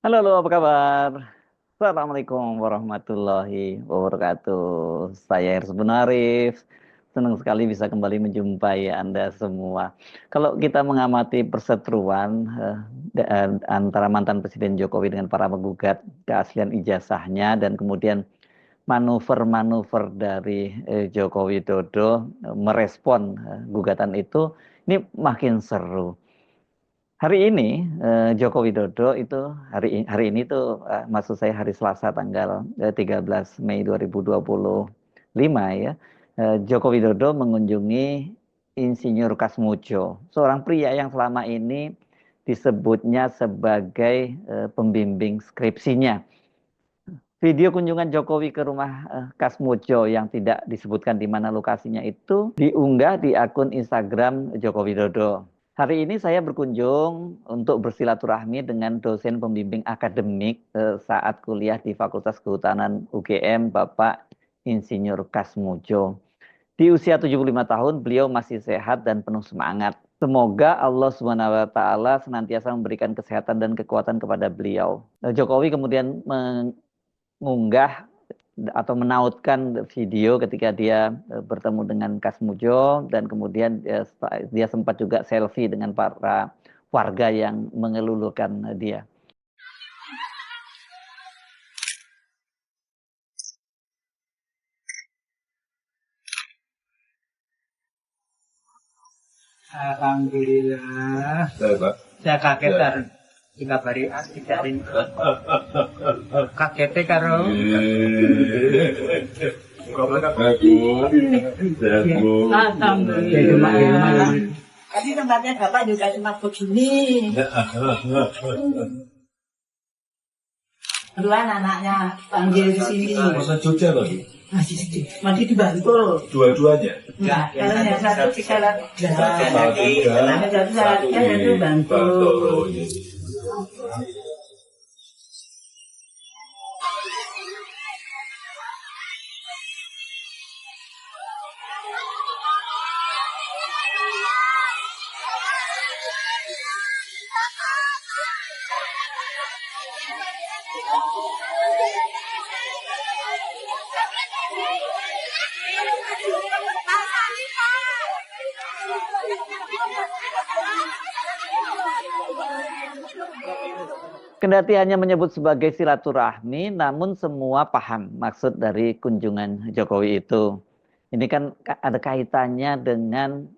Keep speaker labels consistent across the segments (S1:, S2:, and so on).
S1: Halo, halo, apa kabar? Assalamualaikum warahmatullahi wabarakatuh. Saya Hersy Arif. Senang sekali bisa kembali menjumpai Anda semua. Kalau kita mengamati perseteruan antara mantan Presiden Jokowi dengan para penggugat keaslian ijazahnya dan kemudian manuver-manuver dari Joko Widodo merespon gugatan itu, ini makin seru. Hari ini Joko Widodo itu hari ini tuh maksud saya hari Selasa tanggal 13 Mei 2025 ya. Joko Widodo mengunjungi Insinyur Kasmujo, seorang pria yang selama ini disebutnya sebagai pembimbing skripsinya. Video kunjungan Jokowi ke rumah Kasmujo yang tidak disebutkan di mana lokasinya itu diunggah di akun Instagram Joko Widodo. Hari ini saya berkunjung untuk bersilaturahmi dengan dosen pembimbing akademik saat kuliah di Fakultas Kehutanan UGM, Bapak Insinyur Kasmujo. Di usia 75 tahun, beliau masih sehat dan penuh semangat. Semoga Allah Subhanahu wa taala senantiasa memberikan kesehatan dan kekuatan kepada beliau. Jokowi kemudian mengunggah atau menautkan video ketika dia bertemu dengan Kasmujo dan kemudian dia sempat juga selfie dengan para warga yang mengelulukan dia.
S2: Alhamdulillah.
S3: Pak.
S2: Saya kaget kan dikabari dicariin kagetnya karo alhamdulillah.
S4: Tadi tempatnya Bapak juga cuma begini. Duluan anaknya panggil di sini.
S3: Masa Jogja Pak?
S4: Masih di Bantul.
S3: Dua-duanya?
S4: Enggak, kalau yang satu di Salatiga.
S3: Salatiga.
S4: Yang satu Salatiga, yang satu Bantul.
S3: Bantul.
S1: Kendati hanya menyebut sebagai silaturahmi, namun semua paham maksud dari kunjungan Jokowi itu. Ini kan ada kaitannya dengan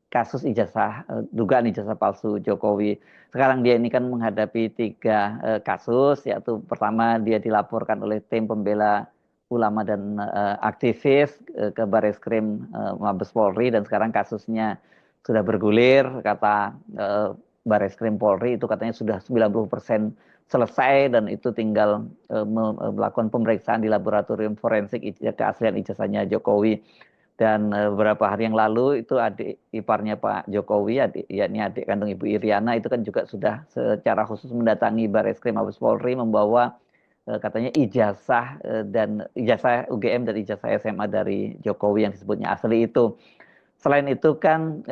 S1: kasus ijazah, dugaan ijazah palsu Jokowi. Sekarang dia ini kan menghadapi 3 kasus, yaitu pertama dia dilaporkan oleh tim pembela ulama dan aktivis ke Barreskrim Mabes Polri, dan sekarang kasusnya sudah bergulir, kata Barreskrim Polri itu katanya sudah 90% selesai dan itu tinggal melakukan pemeriksaan di laboratorium forensik keaslian ijazahnya Jokowi. Dan beberapa hari yang lalu itu adik iparnya Pak Jokowi, yakni adik kandung Ibu Iriana, itu kan juga sudah secara khusus mendatangi Barreskrim Mabes Polri membawa katanya ijazah dan ijazah UGM dan ijazah SMA dari Jokowi yang disebutnya asli itu. Selain itu kan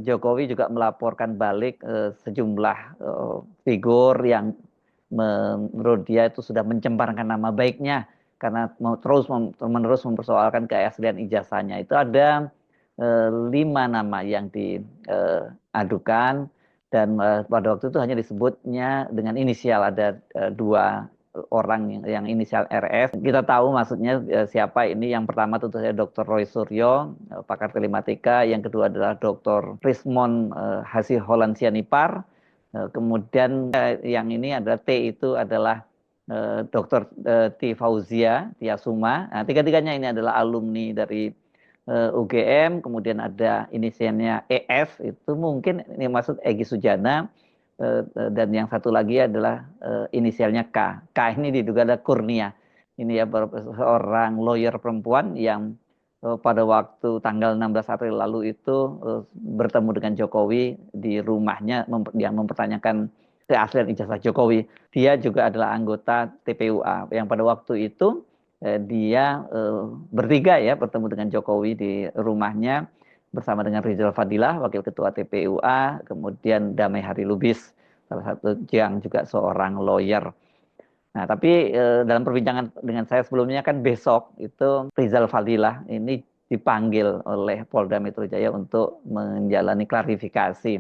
S1: Jokowi juga melaporkan balik sejumlah figur yang menurut dia itu sudah mencemparkan nama baiknya karena terus-menerus mempersoalkan keaslian ijazahnya. Itu ada 5 nama yang diadukan dan pada waktu itu hanya disebutnya dengan inisial, ada 2 orang yang inisial RS. Kita tahu maksudnya siapa ini. Yang pertama tentu saja Dr. Roy Suryo, pakar telematika. Yang kedua adalah Dr. Rismon Hasiholan Sianipar. Kemudian yang ini adalah T itu adalah Dr. T. Fauzia Tiasuma. Nah, 3-tiganya ini adalah alumni dari UGM. Kemudian ada inisialnya ES, itu mungkin ini maksud Egy Sujana. Dan yang satu lagi adalah inisialnya K. K ini diduga ada Kurnia. Ini ya seorang lawyer perempuan yang pada waktu tanggal 16 April lalu itu bertemu dengan Jokowi di rumahnya yang mempertanyakan keaslian ijazah Jokowi. Dia juga adalah anggota TPUA yang pada waktu itu dia bertiga ya bertemu dengan Jokowi di rumahnya bersama dengan Rizal Fadilah, Wakil Ketua TPUA, kemudian Damai Hari Lubis, salah satu yang juga seorang lawyer. Nah, tapi dalam perbincangan dengan saya sebelumnya kan besok itu Rizal Fadilah ini dipanggil oleh Polda Metro Jaya untuk menjalani klarifikasi.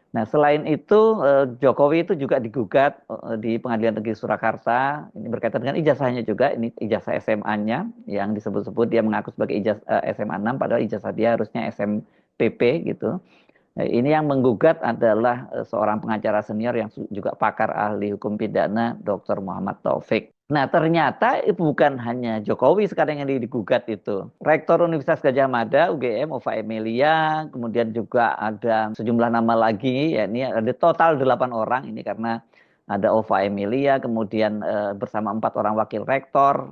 S1: Nah, selain itu Jokowi itu juga digugat di Pengadilan Negeri Surakarta. Ini berkaitan dengan ijazahnya juga. Ini ijazah SMA-nya yang disebut-sebut dia mengaku sebagai ijazah SMA 6, padahal ijazah dia harusnya SMPP gitu. Nah, ini yang menggugat adalah seorang pengacara senior yang juga pakar ahli hukum pidana, Dr. Muhammad Taufik. Nah, ternyata bukan hanya Jokowi sekarang yang digugat itu. Rektor Universitas Gadjah Mada, UGM, Ova Emilia, kemudian juga ada sejumlah nama lagi, ya ini ada total 8 orang, ini karena ada Ova Emilia, kemudian bersama 4 orang wakil rektor,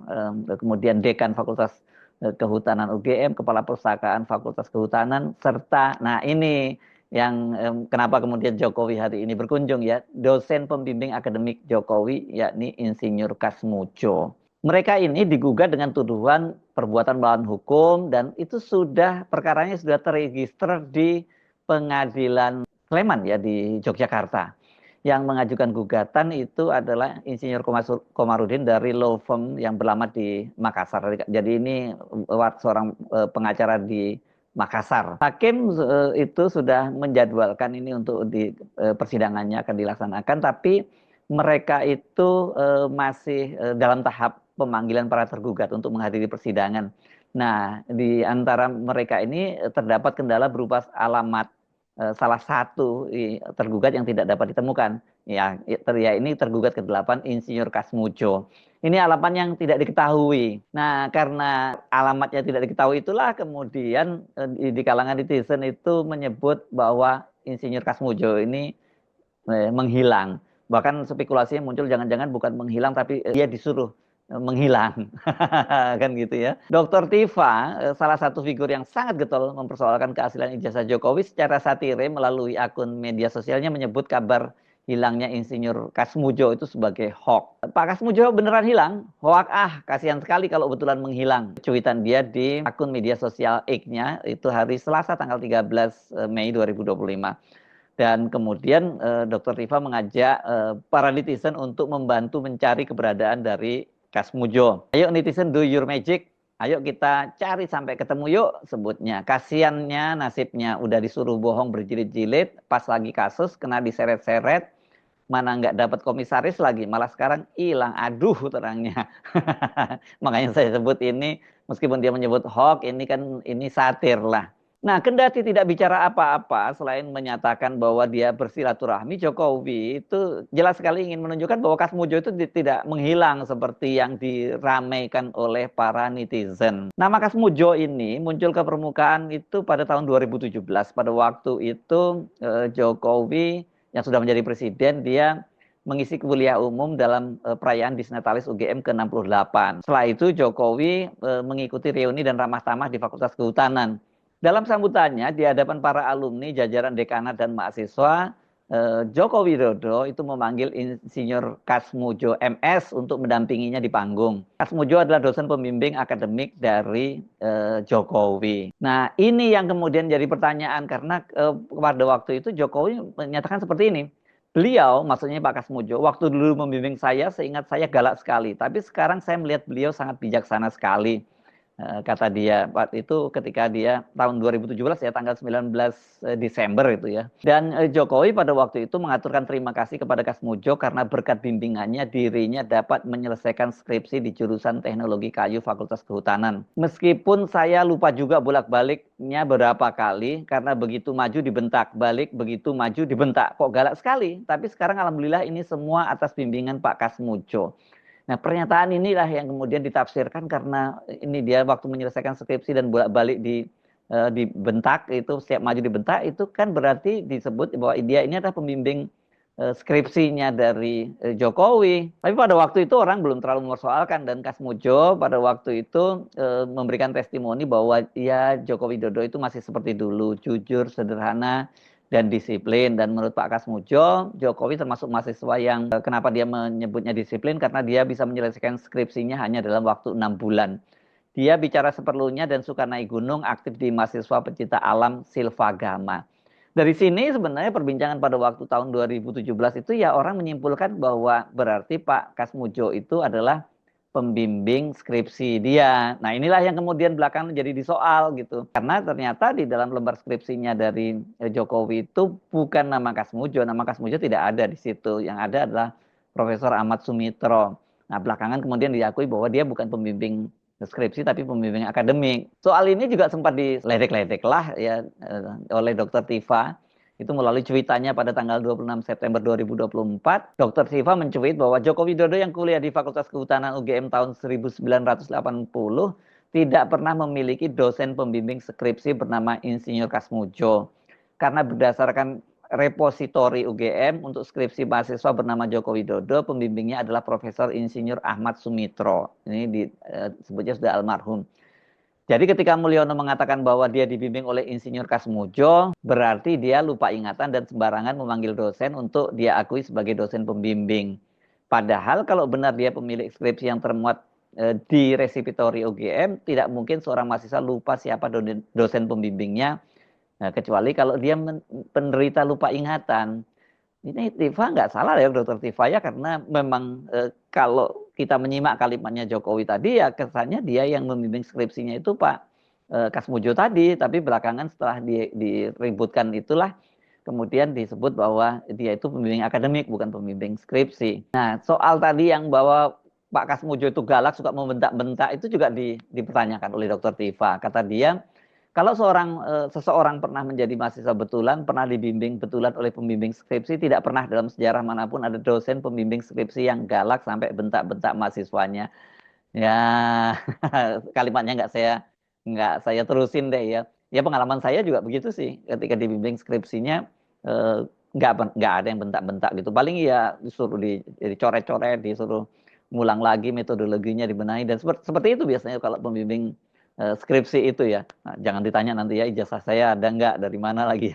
S1: kemudian dekan Fakultas Kehutanan UGM, Kepala Perpustakaan Fakultas Kehutanan, serta, nah ini yang kenapa kemudian Jokowi hari ini berkunjung ya, dosen pembimbing akademik Jokowi yakni Insinyur Kasmujo. Mereka ini digugat dengan tuduhan perbuatan melawan hukum dan itu perkaranya sudah terregister di Pengadilan Sleman ya di Yogyakarta. Yang mengajukan gugatan itu adalah Insinyur Komarudin dari law firm yang beralamat di Makassar. Jadi ini seorang pengacara di Makassar. Hakim itu sudah menjadwalkan ini untuk di persidangannya akan dilaksanakan, tapi mereka itu masih dalam tahap pemanggilan para tergugat untuk menghadiri persidangan. Nah, di antara mereka ini terdapat kendala berupa alamat salah satu tergugat yang tidak dapat ditemukan. Ya ini tergugat ke-8 Insinyur Kasmujo. Ini alamat yang tidak diketahui. Nah, karena alamatnya tidak diketahui itulah kemudian di kalangan netizen itu menyebut bahwa Insinyur Kasmujo ini menghilang. Bahkan spekulasinya muncul jangan-jangan bukan menghilang tapi dia disuruh menghilang. Kan gitu ya. Dr. Tifa, salah satu figur yang sangat getol mempersoalkan keaslian ijazah Jokowi secara satire melalui akun media sosialnya menyebut kabar hilangnya Insinyur Kasmujo itu sebagai hoax. Pak Kasmujo beneran hilang? Hoax kasihan sekali kalau betulan menghilang. Cuitan dia di akun media sosial X-nya itu hari Selasa tanggal 13 Mei 2025. Dan kemudian Dr. Tifa mengajak para netizen untuk membantu mencari keberadaan dari Kasmujo. Ayo netizen do your magic. Ayo kita cari sampai ketemu yuk sebutnya. Kasiannya nasibnya udah disuruh bohong berjilid-jilid, pas lagi kasus kena diseret-seret, mana nggak dapat komisaris lagi, malah sekarang hilang. Aduh terangnya. Makanya saya sebut ini, meskipun dia menyebut hoax, ini satir lah. Nah, kendati tidak bicara apa-apa selain menyatakan bahwa dia bersilaturahmi, Jokowi itu jelas sekali ingin menunjukkan bahwa Kasmujo itu tidak menghilang seperti yang diramaikan oleh para netizen. Nama Kasmujo ini muncul ke permukaan itu pada tahun 2017. Pada waktu itu Jokowi yang sudah menjadi presiden, dia mengisi kuliah umum dalam perayaan Disnatalis UGM ke-68. Setelah itu Jokowi mengikuti reuni dan ramah tamah di Fakultas Kehutanan. Dalam sambutannya di hadapan para alumni jajaran dekanat dan mahasiswa, Joko Widodo itu memanggil Insinyur Kasmujo MS untuk mendampinginya di panggung. Kasmujo adalah dosen pembimbing akademik dari Jokowi. Nah, ini yang kemudian jadi pertanyaan karena pada waktu itu Jokowi menyatakan seperti ini. Beliau, maksudnya Pak Kasmujo, waktu dulu membimbing saya, seingat saya galak sekali. Tapi sekarang saya melihat beliau sangat bijaksana sekali. Kata dia waktu itu ketika dia tahun 2017 ya tanggal 19 Desember itu ya. Dan Jokowi pada waktu itu mengaturkan terima kasih kepada Kasmujo karena berkat bimbingannya dirinya dapat menyelesaikan skripsi di jurusan Teknologi Kayu Fakultas Kehutanan. Meskipun saya lupa juga bolak-baliknya berapa kali karena begitu maju dibentak, balik begitu maju dibentak. Kok galak sekali? Tapi sekarang alhamdulillah ini semua atas bimbingan Pak Kasmujo. Nah, pernyataan inilah yang kemudian ditafsirkan karena ini dia waktu menyelesaikan skripsi dan bolak-balik dibentak itu, setiap maju dibentak itu kan berarti disebut bahwa dia ini adalah pembimbing skripsinya dari Jokowi. Tapi pada waktu itu orang belum terlalu mempersoalkan dan Kasmujo pada waktu itu memberikan testimoni bahwa ya Joko Widodo itu masih seperti dulu, jujur, sederhana, dan disiplin. Dan menurut Pak Kasmujo, Jokowi termasuk mahasiswa yang kenapa dia menyebutnya disiplin, karena dia bisa menyelesaikan skripsinya hanya dalam waktu 6 bulan. Dia bicara seperlunya dan suka naik gunung, aktif di mahasiswa pecinta alam Silvagama. Dari sini sebenarnya perbincangan pada waktu tahun 2017 itu ya orang menyimpulkan bahwa berarti Pak Kasmujo itu adalah pembimbing skripsi dia. Nah inilah yang kemudian belakangan menjadi disoal gitu. Karena ternyata di dalam lembar skripsinya dari Jokowi itu bukan nama Kasmujo tidak ada di situ. Yang ada adalah Profesor Ahmad Sumitro. Nah belakangan kemudian diakui bahwa dia bukan pembimbing skripsi tapi pembimbing akademik. Soal ini juga sempat diledek-ledek lah ya oleh Dr. Tifa. Itu melalui cuitannya pada tanggal 26 September 2024, Dr. Tifa mencuit bahwa Joko Widodo yang kuliah di Fakultas Kehutanan UGM tahun 1980 tidak pernah memiliki dosen pembimbing skripsi bernama Insinyur Kasmujo. Karena berdasarkan repositori UGM untuk skripsi mahasiswa bernama Joko Widodo, pembimbingnya adalah Profesor Insinyur Ahmad Sumitro. Ini disebutnya sudah almarhum. Jadi ketika Mulyono mengatakan bahwa dia dibimbing oleh Insinyur Kasmujo, berarti dia lupa ingatan dan sembarangan memanggil dosen untuk dia akui sebagai dosen pembimbing. Padahal kalau benar dia pemilik skripsi yang termuat di resipitori UGM, tidak mungkin seorang mahasiswa lupa siapa dosen pembimbingnya, kecuali kalau dia penderita lupa ingatan. Ini Tifa nggak salah ya Dokter Tifa ya, karena memang kalau kita menyimak kalimatnya Jokowi tadi ya kesannya dia yang membimbing skripsinya itu Pak Kasmujo tadi, tapi belakangan setelah diributkan itulah kemudian disebut bahwa dia itu pembimbing akademik bukan pembimbing skripsi. Nah soal tadi yang bahwa Pak Kasmujo itu galak suka membentak-bentak itu juga dipertanyakan oleh Dokter Tifa. Kata dia, kalau seseorang pernah menjadi mahasiswa betulan, pernah dibimbing betulan oleh pembimbing skripsi, tidak pernah dalam sejarah manapun ada dosen pembimbing skripsi yang galak sampai bentak-bentak mahasiswanya. Ya, kalimatnya nggak saya terusin deh ya. Ya pengalaman saya juga begitu sih. Ketika dibimbing skripsinya nggak ada yang bentak-bentak gitu. Paling ya disuruh dicoret-coret, disuruh ngulang lagi metodologinya dibenahi dan seperti itu biasanya kalau pembimbing skripsi itu ya. Nah, jangan ditanya nanti ya ijazah saya ada nggak, dari mana lagi.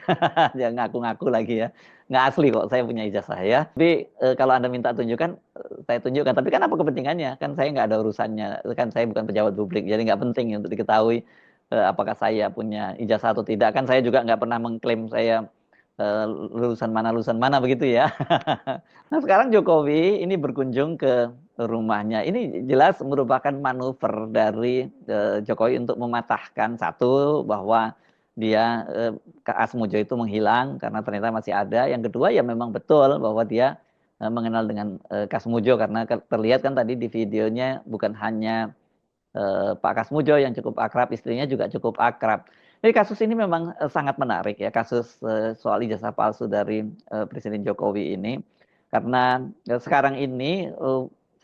S1: Jangan ngaku-ngaku lagi ya. Nggak asli kok saya punya ijazah ya. Tapi kalau Anda minta tunjukkan, saya tunjukkan. Tapi kan apa kepentingannya? Kan saya nggak ada urusannya. Kan saya bukan pejabat publik. Jadi nggak penting untuk diketahui apakah saya punya ijazah atau tidak. Kan saya juga nggak pernah mengklaim saya lulusan mana begitu ya. Nah sekarang Jokowi ini berkunjung ke rumahnya. Ini jelas merupakan manuver dari Jokowi untuk mematahkan satu bahwa dia Kasmujo itu menghilang karena ternyata masih ada. Yang kedua ya memang betul bahwa dia mengenal dengan Kasmujo karena terlihat kan tadi di videonya bukan hanya Pak Kasmujo yang cukup akrab, istrinya juga cukup akrab. Jadi kasus ini memang sangat menarik ya, kasus soal ijazah palsu dari Presiden Jokowi ini. Karena sekarang ini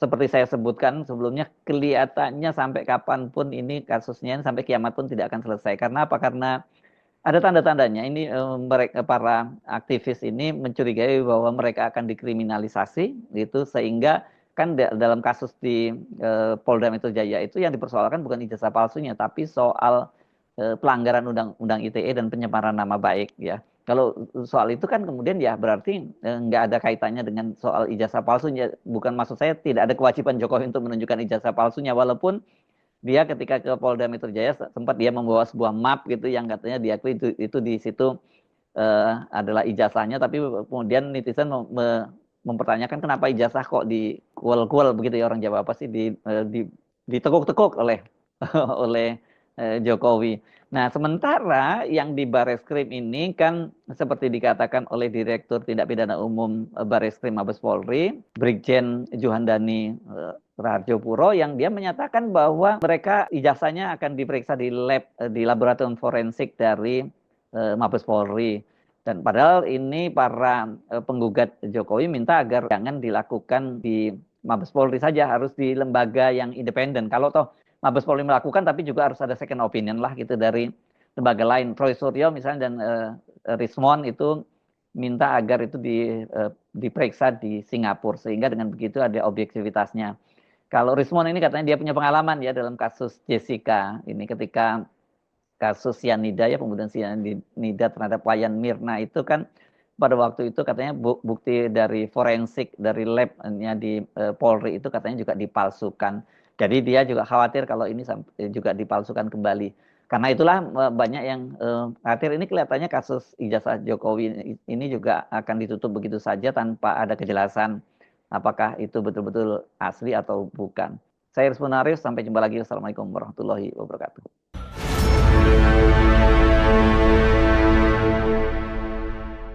S1: seperti saya sebutkan sebelumnya, kelihatannya sampai kapanpun ini kasusnya sampai kiamat pun tidak akan selesai. Karena apa? Karena ada tanda-tandanya ini mereka para aktivis ini mencurigai bahwa mereka akan dikriminalisasi gitu, sehingga kan dalam kasus di Polda Metro Jaya itu yang dipersoalkan bukan ijazah palsunya tapi soal pelanggaran undang-undang ITE dan pencemaran nama baik ya. Kalau soal itu kan kemudian ya berarti nggak ada kaitannya dengan soal ijazah palsunya. Bukan, maksud saya tidak ada kewajiban Jokowi untuk menunjukkan ijazah palsunya, walaupun dia ketika ke Polda Metro Jaya sempat dia membawa sebuah map gitu yang katanya diakui itu di situ adalah ijazahnya, tapi kemudian netizen mempertanyakan kenapa ijazah kok dikuel-kuel begitu ya, orang Jawa apa sih ditekuk-tekuk oleh oleh Jokowi. Nah, sementara yang di Bareskrim ini kan seperti dikatakan oleh Direktur Tindak Pidana Umum Bareskrim Mabes Polri, Brigjen Juhandani Raharjopuro, yang dia menyatakan bahwa mereka ijazahnya akan diperiksa di laboratorium forensik dari Mabes Polri. Dan padahal ini para penggugat Jokowi minta agar jangan dilakukan di Mabes Polri saja, harus di lembaga yang independen. Kalau toh Mabes Polri melakukan, tapi juga harus ada second opinion lah gitu dari lembaga lain. Troy Suryo misalnya dan Rismond itu minta agar itu diperiksa di Singapura, sehingga dengan begitu ada objektivitasnya. Kalau Rismond ini katanya dia punya pengalaman ya dalam kasus Jessica ini, ketika kasus sianida ya, pembunuhan sianida terhadap Wayan Mirna itu kan pada waktu itu katanya bukti dari forensik dari labnya di Polri itu katanya juga dipalsukan. Jadi dia juga khawatir kalau ini juga dipalsukan kembali. Karena itulah banyak yang khawatir, ini kelihatannya kasus ijazah Jokowi ini juga akan ditutup begitu saja tanpa ada kejelasan apakah itu betul-betul asli atau bukan. Saya Rizwanarius, sampai jumpa lagi. Wassalamualaikum warahmatullahi wabarakatuh.